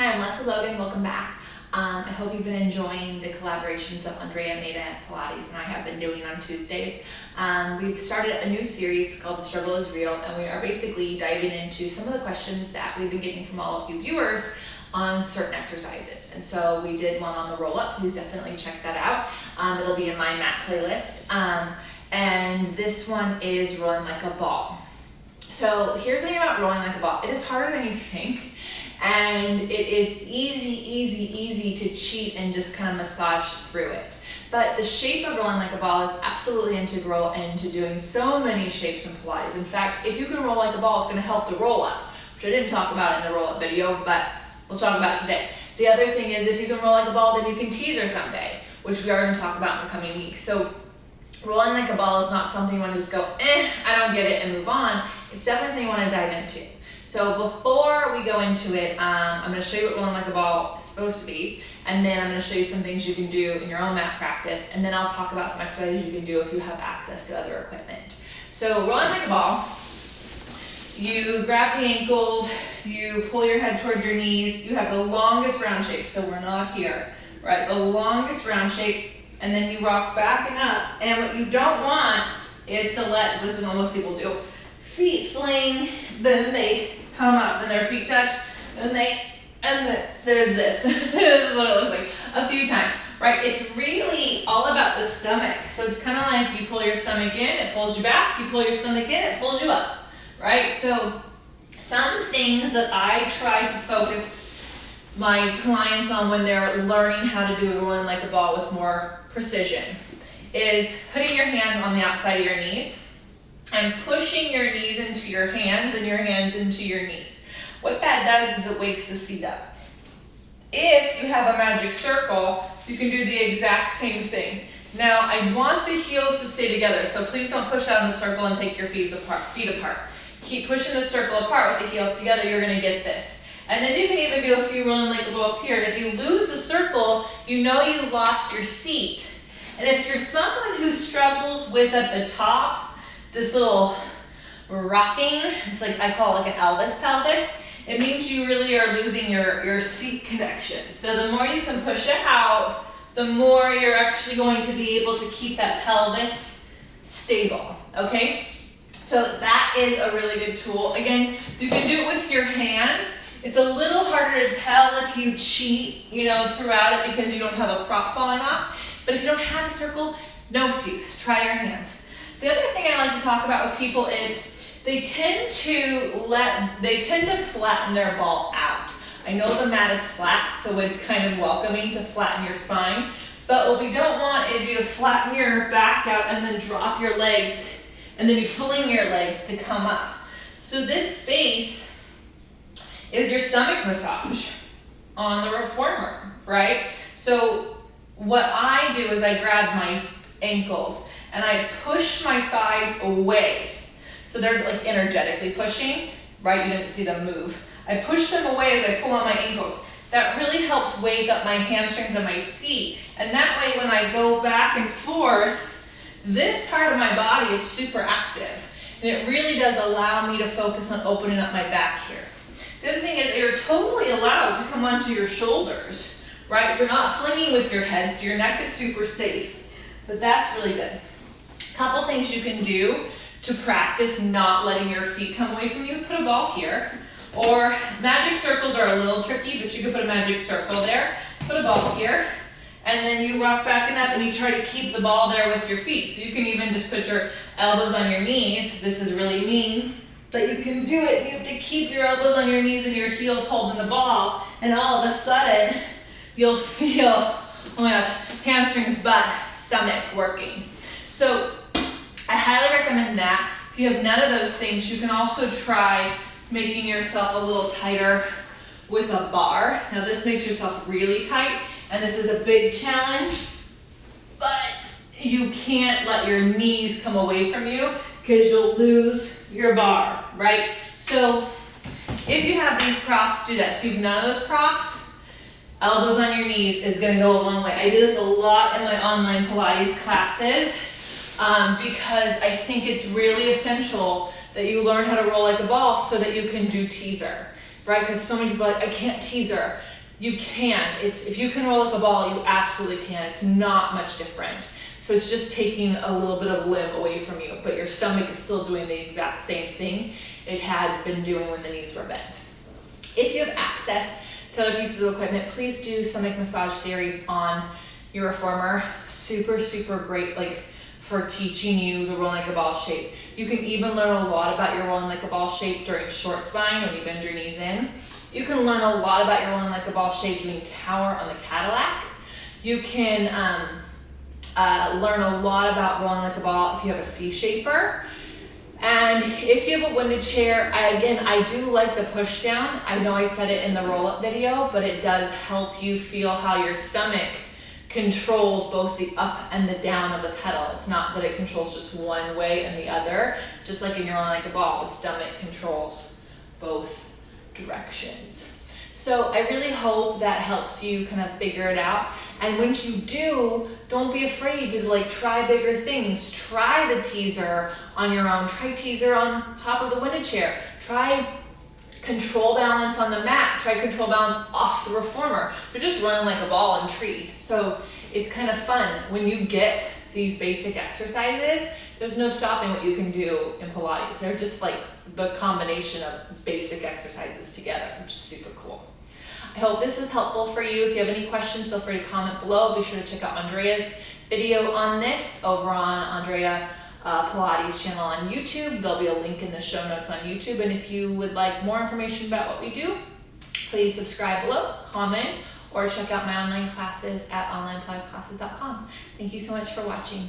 Hi, I'm Lesley Logan, welcome back. I hope you've been enjoying the collaborations that Andrea made at Pilates and I have been doing on Tuesdays. We've started a new series called The Struggle is Real, and we are basically diving into some of the questions that we've been getting from all of you viewers on certain exercises. And so we did one on the roll up, please definitely check that out. It'll be in my mat playlist. And this one is rolling like a ball. So here's the thing about rolling like a ball. It is harder than you think. And it is easy to cheat and just kind of massage through it. But the shape of rolling like a ball is absolutely integral into doing so many shapes in Pilates. In fact, if you can roll like a ball, it's going to help the roll up, which I didn't talk about in the roll up video, but we'll talk about today. The other thing is if you can roll like a ball, then you can teaser someday, which we are going to talk about in the coming weeks. So rolling like a ball is not something you want to just go, I don't get it and move on. It's definitely something you want to dive into. So before we go into it, I'm going to show you what rolling like a ball is supposed to be, and then I'm going to show you some things you can do in your own mat practice, and then I'll talk about some exercises you can do if you have access to other equipment. So rolling like a ball, you grab the ankles, you pull your head towards your knees, you have the longest round shape, so we're not here, right? The longest round shape, and then you rock back and up, and what you don't want is to let, this is what most people do, feet fling, then they come up, and their feet touch, and there's this. This is what it looks like a few times, right? It's really all about the stomach. So it's kind of like you pull your stomach in, it pulls you back, you pull your stomach in, it pulls you up, right? So some things that I try to focus my clients on when they're learning how to do rolling like a ball with more precision is putting your hand on the outside of your knees and pushing your knees into your hands and your hands into your knees. What that does is it wakes the seat up. If you have a magic circle, you can do the exact same thing. Now, I want the heels to stay together, so please don't push out in the circle and take your feet apart. Keep pushing the circle apart with the heels together, you're gonna get this. And then you can even do a few rolling like a balls here. And if you lose the circle, you know you lost your seat. And if you're someone who struggles with at the top, this little rocking, it's like, I call it like an Elvis pelvis, it means you really are losing your seat connection. So the more you can push it out, the more you're actually going to be able to keep that pelvis stable, okay? So that is a really good tool. Again, you can do it with your hands. It's a little harder to tell if you cheat, throughout it because you don't have a prop falling off. But if you don't have a circle, no excuse, try your hands. The other thing I like to talk about with people is they tend to flatten their ball out. I know the mat is flat, so it's kind of welcoming to flatten your spine, but what we don't want is you to flatten your back out and then drop your legs, and then you fling your legs to come up. So this space is your stomach massage on the reformer, right? So what I do is I grab my ankles and I push my thighs away. So they're like energetically pushing, right? You didn't see them move. I push them away as I pull on my ankles. That really helps wake up my hamstrings and my seat. And that way when I go back and forth, this part of my body is super active. And it really does allow me to focus on opening up my back here. The other thing is you're totally allowed to come onto your shoulders, right? You're not flinging with your head, so your neck is super safe. But that's really good. Couple things you can do to practice not letting your feet come away from you. Put a ball here, or magic circles are a little tricky, but you can put a magic circle there, put a ball here, and then you rock back and up and you try to keep the ball there with your feet. So you can even just put your elbows on your knees. This is really mean, but you can do it. You have to keep your elbows on your knees and your heels holding the ball, and all of a sudden you'll feel, oh my gosh, hamstrings, butt, stomach working. So I highly recommend that. If you have none of those things, you can also try making yourself a little tighter with a bar. Now this makes yourself really tight, and this is a big challenge, but you can't let your knees come away from you because you'll lose your bar, right? So if you have these props, do that. If you have none of those props, elbows on your knees is gonna go a long way. I do this a lot in my online Pilates classes. Because I think it's really essential that you learn how to roll like a ball so that you can do teaser, right? Because so many people are like, I can't teaser. you can. If you can roll like a ball, you absolutely can. It's not much different. So it's just taking a little bit of limb away from you, but your stomach is still doing the exact same thing it had been doing when the knees were bent. If you have access to other pieces of equipment, please do stomach massage series on your reformer. Super, super great, like for teaching you the rolling like a ball shape. You can even learn a lot about your rolling like a ball shape during short spine when you bend your knees in. You can learn a lot about your rolling like a ball shape doing tower on the Cadillac. You can learn a lot about rolling like a ball if you have a C-shaper. And if you have a winded chair, I do like the push down. I know I said it in the roll-up video, but it does help you feel how your stomach controls both the up and the down of the pedal. It's not that it controls just one way and the other. Just like in your rolling like a ball, the stomach controls both directions. So I really hope that helps you kind of figure it out. And once you do, don't be afraid to like try bigger things. Try the teaser on your own. Try teaser on top of the winded chair. Try control balance on the mat. Try control balance off the reformer. They're just running like a ball and tree. So it's kind of fun. When you get these basic exercises, there's no stopping what you can do in Pilates. They're just like the combination of basic exercises together, which is super cool. I hope this was helpful for you. If you have any questions, feel free to comment below. Be sure to check out Andrea's video on this over on Andrea Pilates channel on YouTube. There'll be a link in the show notes on YouTube. And if you would like more information about what we do, please subscribe below, comment, or check out my online classes at onlinepilatesclasses.com. Thank you so much for watching.